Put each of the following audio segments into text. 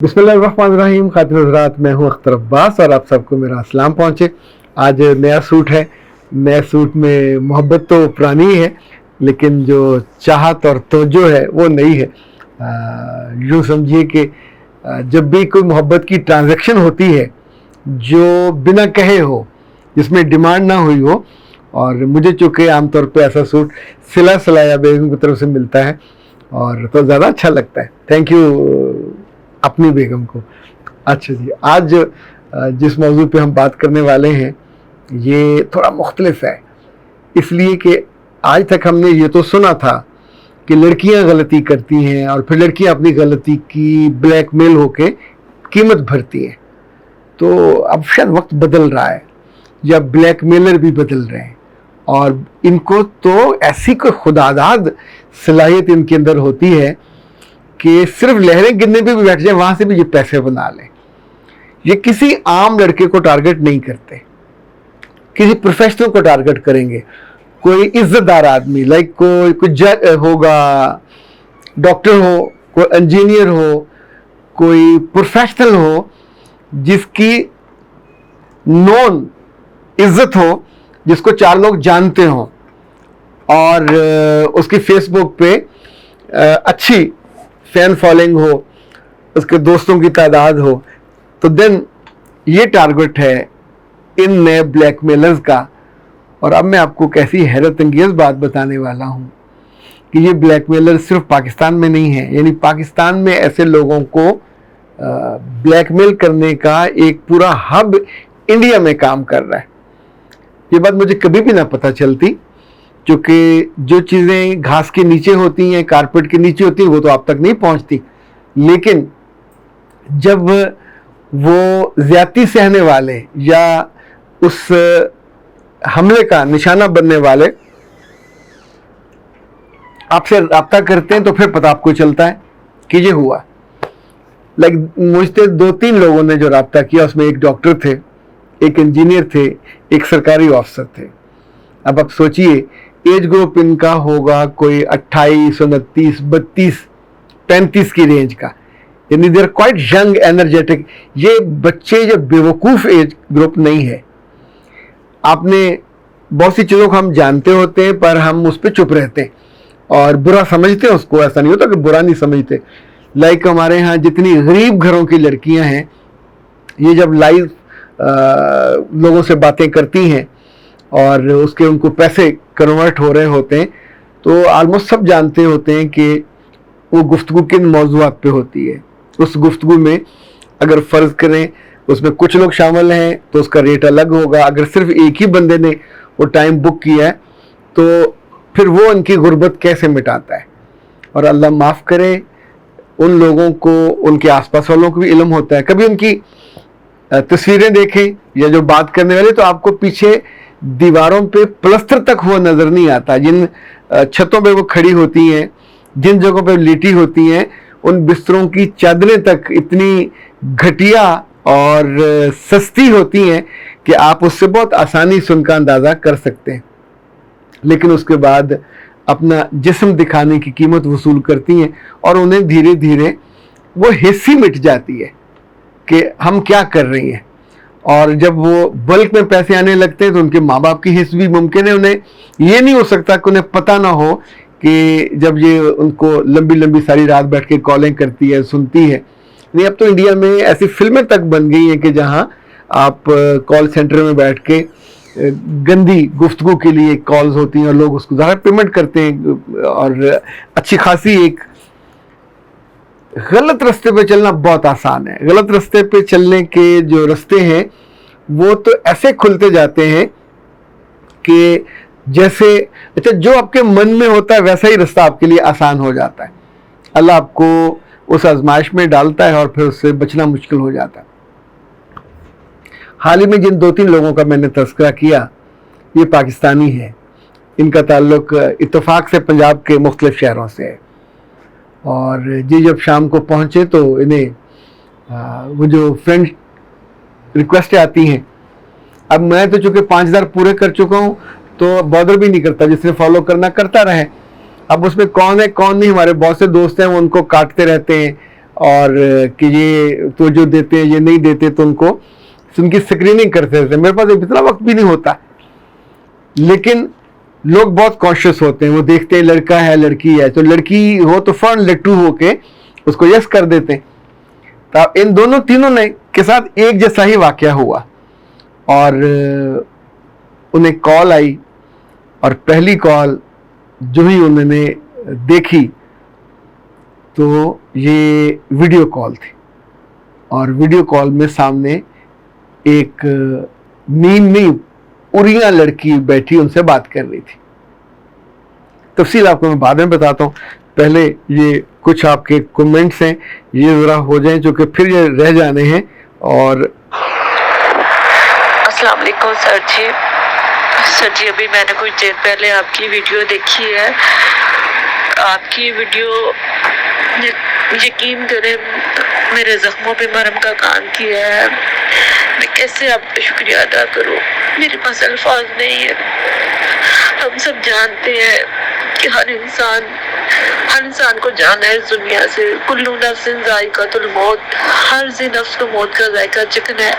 बिस्मिल्लाहिर्रहमानिर्रहीम। खातिन हज़रात, मैं हूँ अख्तर अब्बास और आप सबको मेरा अस्सलाम पहुँचे। आज नया सूट है। नए सूट में मोहब्बत तो पुरानी है, लेकिन जो चाहत और तवज्जो है वो नई है। यूँ समझिए कि जब भी कोई मोहब्बत की ट्रांजैक्शन होती है जो बिना कहे हो, जिसमें डिमांड ना हुई हो, और मुझे चूँकि आमतौर पे ऐसा सूट सिला सिलाया बेगम की तरफ से मिलता है और तो ज़्यादा अच्छा लगता है। थैंक यू अपनी बेगम को। अच्छा जी, आज जिस मौजू पे हम बात करने वाले हैं ये थोड़ा मुख्तलिफ है, इसलिए कि आज तक हमने ये तो सुना था कि लड़कियां गलती करती हैं और फिर लड़कियां अपनी गलती की ब्लैकमेल होके कीमत भरती हैं। तो अब शायद वक्त बदल रहा है या ब्लैकमेलर भी बदल रहे हैं, और इनको तो ऐसी कोई खुदादाद सलाहियत इनके अंदर होती है कि सिर्फ लहरें गिनने पे भी बैठ जाए, वहां से भी ये पैसे बना लें। ये किसी आम लड़के को टारगेट नहीं करते, किसी प्रोफेशनल को टारगेट करेंगे। कोई इज्जतदार आदमी, लाइक कोई जज होगा, डॉक्टर हो, कोई इंजीनियर हो, कोई प्रोफेशनल हो जिसकी नॉन इज्जत हो, जिसको चार लोग जानते हो और उसकी फेसबुक पे अच्छी फैन फॉलोइंग हो, उसके दोस्तों की तादाद हो, तो देन ये टारगेट है इन नए ब्लैकमेलर्स का। और अब मैं आपको कैसी हैरत अंगेज बात बताने वाला हूँ कि ये ब्लैकमेलर सिर्फ पाकिस्तान में नहीं है, यानी पाकिस्तान में ऐसे लोगों को ब्लैकमेल करने का एक पूरा हब इंडिया में काम कर रहा है। ये बात मुझे कभी भी ना पता चलती, क्योंकि जो चीज़ें घास के नीचे होती हैं, कारपेट के नीचे होती हैं, वो तो आप तक नहीं पहुंचती। लेकिन जब वो ज्यादती सहने वाले या उस हमले का निशाना बनने वाले आपसे रब्ता करते हैं, तो फिर पता आपको चलता है कि ये हुआ। लाइक मुझसे 2-3 लोगों ने जो रब्ता किया, उसमें एक डॉक्टर थे, एक इंजीनियर थे, एक सरकारी ऑफिसर थे। अब आप सोचिए, एज ग्रुप इनका होगा कोई 28, 29, 32, 35 की रेंज का, यानी देर क्वाइट यंग एनर्जेटिक। ये बच्चे जो बेवकूफ़ एज ग्रुप नहीं है। आपने बहुत सी चीज़ों को हम जानते होते हैं पर हम उस पर चुप रहते हैं और बुरा समझते हैं उसको। ऐसा नहीं होता कि बुरा नहीं समझते। लाइक हमारे यहाँ जितनी गरीब घरों की लड़कियां हैं, ये जब लाइव लोगों से बातें करती हैं और उसके उनको पैसे कन्वर्ट हो रहे होते हैं, तो ऑलमोस्ट सब जानते होते हैं कि वो गुफ्तगू किन मौज़ूआत पे होती है। उस गुफ्तगू में अगर फ़र्ज़ करें उसमें कुछ लोग शामिल हैं तो उसका रेट अलग होगा। अगर सिर्फ एक ही बंदे ने वो टाइम बुक किया है तो फिर वो उनकी गुर्बत कैसे मिटाता है। और अल्लाह माफ़ करे, उन लोगों को, उनके आसपास वालों को भी इल्म होता है। कभी उनकी तस्वीरें देखें या जो बात करने वाले, तो आपको पीछे दीवारों पे प्लस्तर तक वो नज़र नहीं आता। जिन छतों पे वो खड़ी होती हैं, जिन जगहों पे लेटी होती हैं, उन बिस्तरों की चादरें तक इतनी घटिया और सस्ती होती हैं कि आप उससे बहुत आसानी से उनका अंदाज़ा कर सकते हैं। लेकिन उसके बाद अपना जिस्म दिखाने की कीमत वसूल करती हैं और उन्हें धीरे धीरे वो हिस्सी मिट जाती है कि हम क्या कर रही हैं। और जब वो बल्क में पैसे आने लगते हैं तो उनके माँ बाप की हिस्स भी मुमकिन है। उन्हें ये नहीं हो सकता कि उन्हें पता ना हो कि जब ये उनको लंबी लंबी सारी रात बैठ के कॉलिंग करती है, सुनती है। नहीं, अब तो इंडिया में ऐसी फिल्में तक बन गई हैं कि जहाँ आप कॉल सेंटर में बैठ के गंदी गुफ्तगू के लिए कॉल्स होती हैं और लोग उसको ज़्यादा पेमेंट करते हैं। और अच्छी खासी एक गलत रास्ते पे चलना बहुत आसान है। गलत रास्ते पे चलने के जो रास्ते हैं वो तो ऐसे खुलते जाते हैं कि जैसे, अच्छा, जो आपके मन में होता है वैसा ही रास्ता आपके लिए आसान हो जाता है। अल्लाह आपको उस आजमाइश में डालता है और फिर उससे बचना मुश्किल हो जाता है। हाल ही में जिन 2-3 लोगों का मैंने तज़किरा किया, ये पाकिस्तानी है। इनका ताल्लुक इत्तेफाक से पंजाब के मुख्तलिफ शहरों से है। और ये जब शाम को पहुँचे तो इन्हें वो जो फ्रेंड रिक्वेस्ट आती हैं, अब मैं तो चूँकि 5000 पूरे कर चुका हूँ तो बॉदर भी नहीं करता, जिसने फॉलो करना करता रहे। अब उसमें कौन है कौन नहीं, हमारे बहुत से दोस्त हैं वो उनको काटते रहते हैं اور کہ یہ تو جو دیتے ہیں یہ نہیں دیتے تو ان کی اسکریننگ کرتے رہتے ہیں. میرے پاس اتنا وقت بھی نہیں ہوتا, لیکن لوگ بہت کانشیس ہوتے ہیں. وہ دیکھتے ہیں لڑکا ہے لڑکی ہے, تو لڑکی ہو تو فوراً لٹو ہو کے اس کو یس کر دیتے ہیں. تو ان دونوں تینوں نے کے ساتھ ایک جیسا ہی واقعہ ہوا, اور انہیں کال آئی, اور پہلی کال جو ہی انہوں نے دیکھی تو یہ ویڈیو کال تھی, اور ویڈیو کال میں سامنے ایک نہیں اریاں لڑکی بیٹھی ان سے بات کر رہی تھی. تفصیل آپ کو میں بعد میں بتاتا ہوں, پہلے یہ کچھ آپ کے کمنٹس ہیں یہ ذرا ہو جائیں چونکہ پھر یہ رہ جانے ہیں. اور السلام علیکم سر جی ابھی میں نے کچھ دیر پہلے آپ کی ویڈیو دیکھی ہے. آپ کی ویڈیو یقین کریں میرے زخموں پہ مرہم کا کام کیا ہے. میں کیسے آپ کا شکریہ ادا کروں, میرے پاس الفاظ نہیں ہے. ہم سب جانتے ہیں کہ ہر انسان کو جانا ہے اس دنیا سے. کلو نفس ذائقۃ الموت, ہر نفس کو موت کا ذائقہ چکھنا ہے.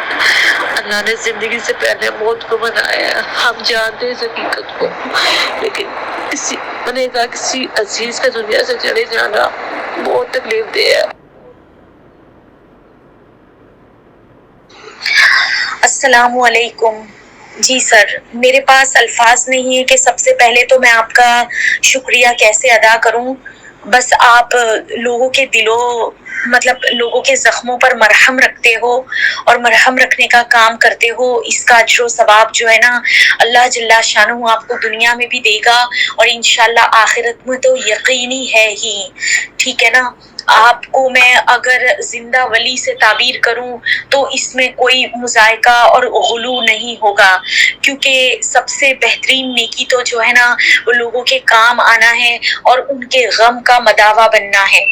اللہ نے زندگی سے پہلے موت کو بنایا ہے, ہم جانتے ہیں اس حقیقت کو, لیکن کسی عزیز کا دنیا سے چلے جانا بہت تکلیف دہ ہے. السلام علیکم. جی سر, میرے پاس الفاظ نہیں ہے کہ سب سے پہلے تو میں آپ کا شکریہ کیسے ادا کروں. بس آپ لوگوں کے لوگوں کے زخموں پر مرہم رکھتے ہو اور مرہم رکھنے کا کام کرتے ہو. اس کا اجر و ثواب جو ہے نا اللہ جل شانہ آپ کو دنیا میں بھی دے گا, اور انشاءاللہ آخرت میں تو یقینی ہے ہی. ٹھیک ہے نا. آپ کو میں اگر زندہ ولی سے تعبیر کروں تو اس میں کوئی مذائقہ اور غلو نہیں ہوگا, کیونکہ سب سے بہترین نیکی تو جو ہے نا وہ لوگوں کے کام آنا ہے اور ان کے غم کا مداوا بننا ہے.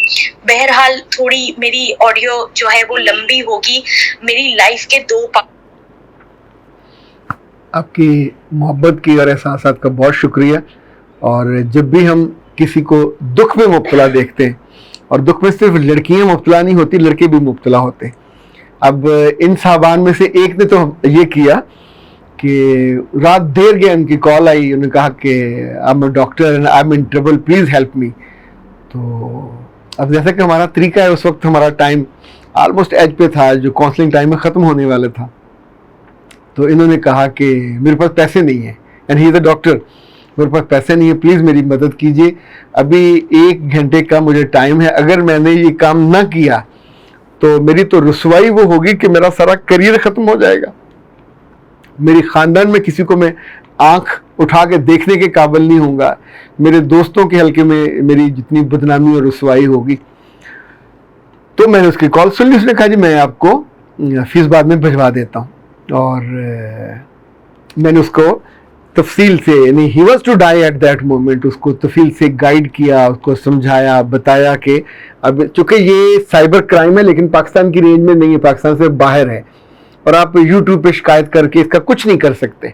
بہرحال تھوڑی میری آڈیو جو ہے وہ لمبی ہوگی. میری لائف کے 2 آپ کی محبت کی اور احساسات کا بہت شکریہ. اور جب بھی ہم کسی کو دکھ میں مبتلا دیکھتے ہیں, اور دکھ میں صرف لڑکیاں مبتلا نہیں ہوتی, لڑکے بھی مبتلا ہوتے ہیں. اب ان صاحبان میں سے ایک نے تو یہ کیا کہ رات دیر گئے ان کی کال آئی, انہوں نے کہا کہ I'm a doctor and I'm in trouble, please help me. تو اب جیسا کہ ہمارا طریقہ ہے, اس وقت ہمارا ٹائم آلموسٹ ایج پہ تھا, جو کاؤنسلنگ ٹائم میں ختم ہونے والا تھا. تو انہوں نے کہا کہ میرے پاس پیسے نہیں ہیں, and he is a doctor, میرے پاس پیسے نہیں ہیں, پلیز میری مدد کیجیے. ابھی 1 گھنٹے کا مجھے ٹائم ہے, اگر میں نے یہ کام نہ کیا تو میری تو رسوائی وہ ہوگی کہ میرا سارا کریئر ختم ہو جائے گا. میری خاندان میں کسی کو میں آنکھ اٹھا کے دیکھنے کے قابل نہیں ہوں گا. میرے دوستوں کے حلقے میں میری جتنی بدنامی اور رسوائی ہوگی. تو میں نے اس کی کال سن لی. اس نے کہا جی میں آپ کو فیس بعد میں بھجوا دیتا ہوں. اور میں نے اس کو تفصیل سے, یعنی he was to die at that moment, اس کو تفصیل سے گائیڈ کیا, اس کو سمجھایا, بتایا کہ اب چونکہ یہ سائبر کرائم ہے لیکن پاکستان کی رینج میں نہیں ہے, پاکستان سے باہر ہے, اور آپ یوٹیوب پہ شکایت کر کے اس کا کچھ نہیں کر سکتے.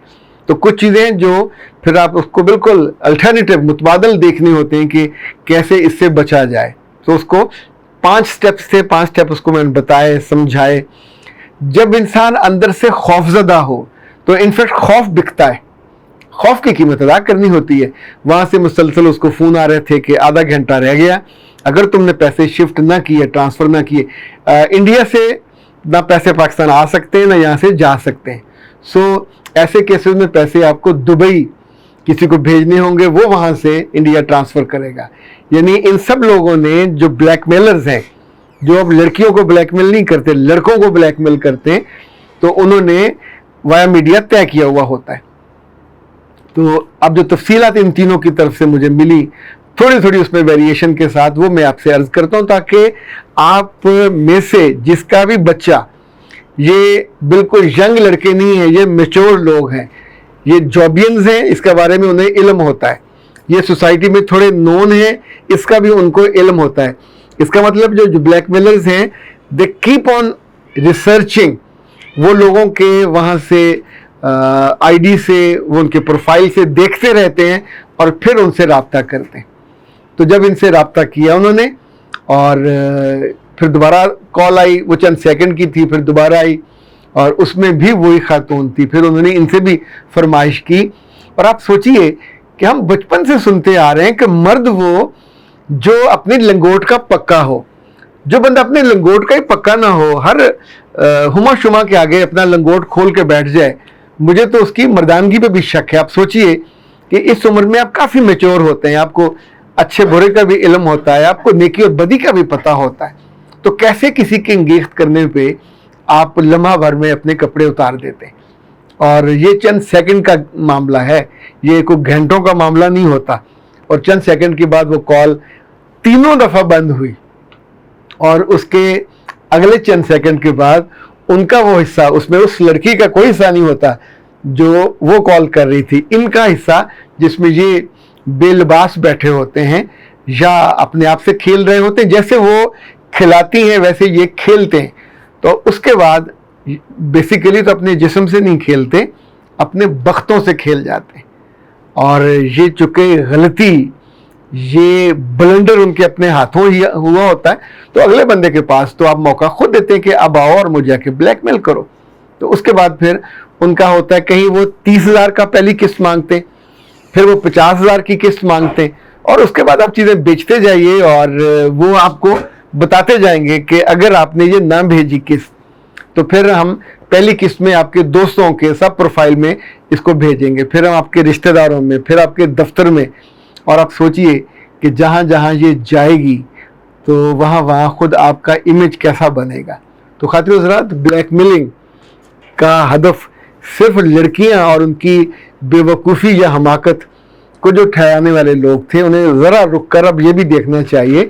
تو کچھ چیزیں جو پھر آپ اس کو بالکل الٹرنیٹیو متبادل دیکھنے ہوتے ہیں کہ کیسے اس سے بچا جائے. تو اس کو 5 سٹیپس تھے, 5 سٹیپ اس کو میں نے بتائے, سمجھائے. جب انسان اندر سے خوف زدہ ہو تو انفیکٹ خوف بکتا ہے, خوف کی قیمت ادا کرنی ہوتی ہے. وہاں سے مسلسل اس کو فون آ رہے تھے کہ آدھا گھنٹہ رہ گیا, اگر تم نے پیسے شفٹ نہ کیے, ٹرانسفر نہ کیے, انڈیا سے نہ پیسے پاکستان آ سکتے ہیں نہ یہاں سے جا سکتے ہیں. سو ایسے کیسز میں پیسے آپ کو دبئی کسی کو بھیجنے ہوں گے, وہ وہاں سے انڈیا ٹرانسفر کرے گا. یعنی ان سب لوگوں نے جو بلیک میلرز ہیں, جو اب لڑکیوں کو بلیک میل نہیں کرتے, لڑکوں کو بلیک میل کرتے ہیں, تو انہوں نے وایا میڈیا طے کیا ہوا ہوتا ہے. تو اب جو تفصیلات ان تینوں کی طرف سے مجھے ملی تھوڑی تھوڑی اس میں ویریشن کے ساتھ, وہ میں آپ سے عرض کرتا ہوں تاکہ آپ میں سے جس کا بھی بچہ, یہ بالکل ینگ لڑکے نہیں ہیں, یہ میچور لوگ ہیں, یہ جابینز ہیں, اس کے بارے میں انہیں علم ہوتا ہے, یہ سوسائٹی میں تھوڑے نون ہیں, اس کا بھی ان کو علم ہوتا ہے. اس کا مطلب جو بلیک میلرز ہیں دے کیپ آن ریسرچنگ, وہ لوگوں کے وہاں سے آئی ڈی سے, وہ ان کے پروفائل سے دیکھتے رہتے ہیں اور پھر ان سے رابطہ کرتے ہیں. تو جب ان سے رابطہ کیا انہوں نے, اور फिर दोबारा कॉल आई, वो चंद सेकंड की थी, फिर दोबारा आई और उसमें भी वही खातून थी। फिर उन्होंने इनसे भी फरमाइश की। और आप सोचिए कि हम बचपन से सुनते आ रहे हैं कि मर्द वो जो अपनी लंगोट का पक्का हो, जो बंदा अपने लंगोट का ही पक्का ना हो, हर हुमा शुमा के आगे अपना लंगोट खोल के बैठ जाए, मुझे तो उसकी मर्दानगी पे भी शक है। आप सोचिए कि इस उम्र में आप काफ़ी मैच्योर होते हैं, आपको अच्छे बुरे का भी इल्म होता है, आपको नेकी और बदी का भी पता होता है, तो कैसे किसी के इंगेख्त करने पे आप लम्हा भर में अपने कपड़े उतार देते हैं। और ये चंद सेकंड का मामला है, ये कोई घंटों का मामला नहीं होता। और चंद सेकंड के बाद वो कॉल 3 दफ़ा बंद हुई और उसके अगले चंद सेकंड के बाद उनका वो हिस्सा, उसमें उस लड़की का कोई हिस्सा नहीं होता जो वो कॉल कर रही थी, इनका हिस्सा जिसमें ये बेलबास बैठे होते हैं या अपने आप से खेल रहे होते हैं। जैसे वो खिलाती हैं वैसे ये खेलते हैं। तो उसके बाद बेसिकली तो अपने जिस्म से नहीं खेलते, अपने बख्तों से खेल जाते हैं। और ये चूँकि गलती, ये ब्लंडर उनके अपने हाथों ही हुआ होता है, तो अगले बंदे के पास तो आप मौका खुद देते हैं कि अब आओ और मुझे आके ब्लैकमेल करो। तो उसके बाद फिर उनका होता है, कहीं वो 30,000 का पहली किस्त मांगते हैं, फिर वो 50,000 की किस्त मांगते हैं, और उसके बाद आप चीज़ें बेचते जाइए और वो आपको बताते जाएंगे कि अगर आपने ये ना भेजी किस्त तो फिर हम पहली किस्त में आपके दोस्तों के सब प्रोफाइल में इसको भेजेंगे, फिर हम आपके रिश्तेदारों में, फिर आपके दफ्तर में। और आप सोचिए कि जहाँ जहाँ ये जाएगी तो वहाँ वहाँ खुद आपका इमेज कैसा बनेगा। तो खातिर हज़रात, ब्लैकमेलिंग का हदफ सिर्फ लड़कियाँ और उनकी बेवकूफ़ी या हमाकत को जो ठहराने वाले लोग थे, उन्हें ज़रा रुक कर अब ये भी देखना चाहिए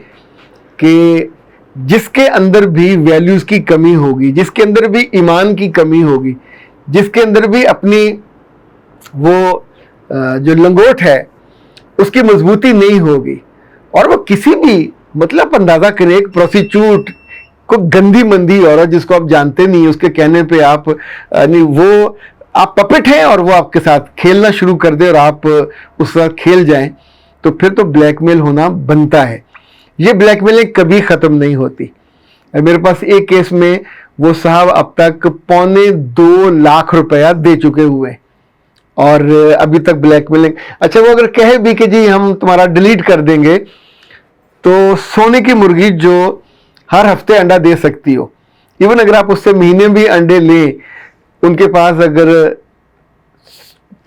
कि जिसके अंदर भी वैल्यूज़ की कमी होगी, जिसके अंदर भी ईमान की कमी होगी, जिसके अंदर भी अपनी वो जो लंगोट है उसकी मजबूती नहीं होगी, और वो किसी भी, मतलब अंदाज़ा करें, एक प्रोस्टिट्यूट को, गंदी मंदी औरत जिसको आप जानते नहीं, उसके कहने पे आप नहीं, वो आप पपेट हैं और वो आपके साथ खेलना शुरू कर दे और आप उस साथ खेल जाएं, तो फिर तो ब्लैकमेल होना बनता है। ये ब्लैकमेलिंग कभी ख़त्म नहीं होती। मेरे पास एक केस में वो साहब अब तक 2.25 लाख रुपया दे चुके हुए और अभी तक ब्लैकमेलिंग। अच्छा, वो अगर कहे भी कि जी हम तुम्हारा डिलीट कर देंगे, तो सोने की मुर्गी जो हर हफ्ते अंडा दे सकती हो, इवन अगर आप उससे महीने भी अंडे लें, उनके पास अगर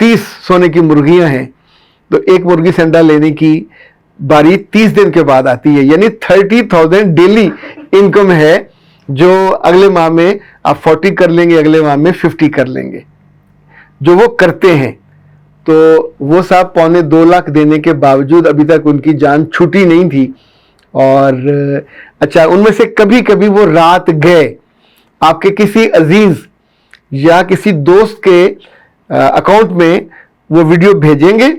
30 सोने की मुर्गियां हैं तो एक मुर्गी से अंडा लेने की बारी 30 दिन के बाद आती है, यानी 30,000 डेली इनकम है, जो अगले माह में आप 40 कर लेंगे, अगले माह में 50 कर लेंगे, जो वो करते हैं। तो वो साहब 2.25 लाख देने के बावजूद अभी तक उनकी जान छूटी नहीं थी। और अच्छा, उनमें से कभी कभी वो रात गए आपके किसी अजीज या किसी दोस्त के अकाउंट में वो वीडियो भेजेंगे,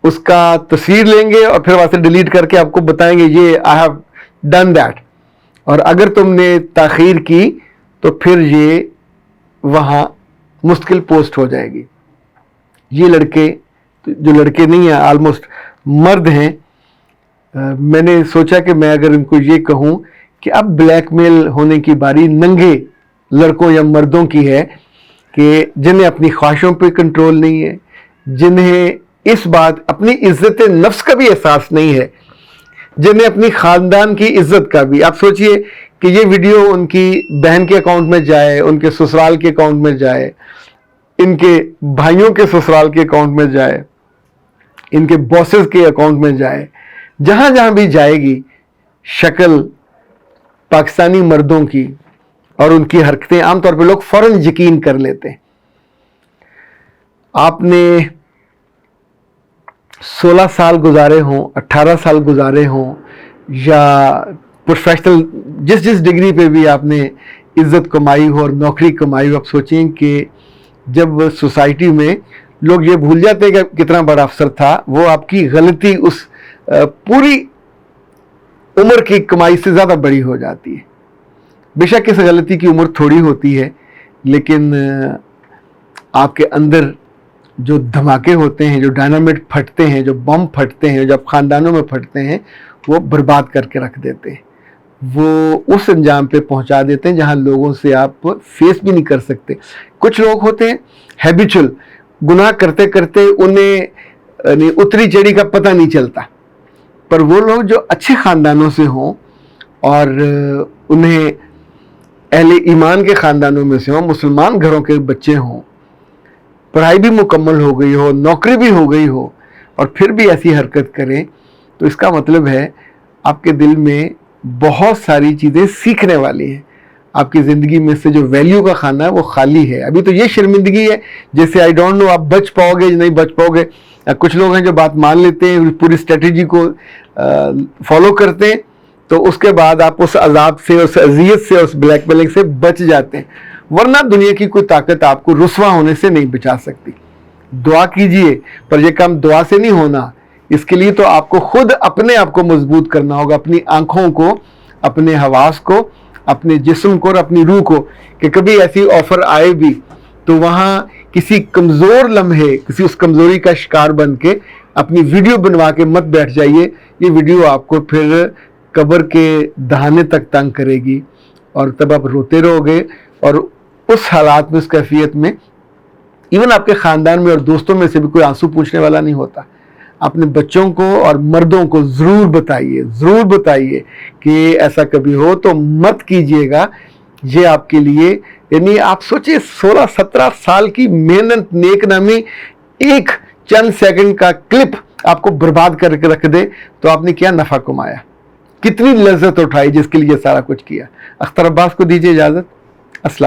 उसका तस्वीर लेंगे और फिर वहाँ से डिलीट करके आपको बताएंगे ये आई हैव डन दैट, और अगर तुमने ताखीर की तो फिर ये वहाँ मुश्किल पोस्ट हो जाएगी। ये लड़के, जो लड़के नहीं हैं, ऑलमोस्ट मर्द हैं। मैंने सोचा कि मैं अगर इनको ये कहूँ कि अब ब्लैकमेल होने की बारी नंगे लड़कों या मर्दों की है कि जिन्हें अपनी ख्वाहिशों पे कंट्रोल नहीं है, जिन्हें इस बात अपनी इज्जत नफ्स का भी एहसास नहीं है, जिन्हें अपनी ख़ानदान की इज्जत का भी। आप सोचिए कि ये वीडियो उनकी बहन के अकाउंट में जाए, उनके ससुराल के अकाउंट में जाए, इनके भाइयों के ससुराल के अकाउंट में जाए, इनके बॉसेस के अकाउंट में जाए, जहाँ जहाँ भी जाएगी शक्ल पाकिस्तानी मर्दों की और उनकी हरकतें आमतौर पे लोग फ़ौरन यकीन कर लेते हैं। आपने 16 साल गुजारे हों, 18 साल गुजारे हों, या प्रोफेशनल जिस जिस डिग्री पे भी आपने इज्जत कमाई हो और नौकरी कमाई हो, आप सोचें कि जब सोसाइटी में लोग ये भूल जाते हैं कि कितना बड़ा अफसर था, वो आपकी गलती उस पूरी उम्र की कमाई से ज़्यादा बड़ी हो जाती है। बेशक इस गलती की उम्र थोड़ी होती है, लेकिन आपके अंदर जो धमाके होते हैं, जो डायनामिट फटते हैं, जो बम फटते हैं, जब ख़ानदानों में फटते हैं, वो बर्बाद करके रख देते हैं। وہ اس انجام پہ پہنچا دیتے ہیں جہاں لوگوں سے آپ فیس بھی نہیں کر سکتے. کچھ لوگ ہوتے ہیں ہیبیچول، گناہ کرتے کرتے انہیں اتری چڑھی کا پتہ نہیں چلتا، پر وہ لوگ جو اچھے خاندانوں سے ہوں اور انہیں اہل ایمان کے خاندانوں میں سے ہوں، مسلمان گھروں کے بچے ہوں، پڑھائی بھی مکمل ہو گئی ہو، نوکری بھی ہو گئی ہو، اور پھر بھی ایسی حرکت کریں، تو اس کا مطلب ہے آپ کے دل میں بہت ساری چیزیں سیکھنے والی ہیں. آپ کی زندگی میں سے جو ویلیو کا خانہ ہے وہ خالی ہے. ابھی تو یہ شرمندگی ہے جیسے آئی ڈونٹ نو آپ بچ پاؤ گے یا نہیں بچ پاؤ گے. کچھ لوگ ہیں جو بات مان لیتے ہیں، پوری اسٹریٹجی کو فالو کرتے ہیں، تو اس کے بعد آپ اس عذاب سے، اس اذیت سے، اس بلیک میلنگ سے بچ جاتے ہیں. ورنہ دنیا کی کوئی طاقت آپ کو رسوا ہونے سے نہیں بچا سکتی. دعا کیجئے، پر یہ کام دعا سے نہیں ہونا. اس کے لیے تو آپ کو خود اپنے آپ کو مضبوط کرنا ہوگا، اپنی آنکھوں کو، اپنے حواس کو، اپنے جسم کو اور اپنی روح کو، کہ کبھی ایسی آفر آئے بھی تو وہاں کسی کمزور لمحے، کسی اس کمزوری کا شکار بن کے اپنی ویڈیو بنوا کے مت بیٹھ جائیے. یہ ویڈیو آپ کو پھر قبر کے دہانے تک تنگ کرے گی، اور تب آپ روتے رہو گے. اور اس حالات میں، اس کیفیت میں، ایون آپ کے خاندان میں اور دوستوں میں سے بھی کوئی آنسو پوچھنے والا نہیں ہوتا. اپنے بچوں کو اور مردوں کو ضرور بتائیے کہ ایسا کبھی ہو تو مت کیجئے گا. یہ آپ کے لیے، یعنی آپ سوچیں 16-17 سال کی محنت، نیک نامی، ایک چند سیکنڈ کا کلپ آپ کو برباد کر کے رکھ دے تو آپ نے کیا نفع کمایا، کتنی لذت اٹھائی جس کے لیے سارا کچھ کیا. اختر عباس کو دیجیے اجازت. السلام.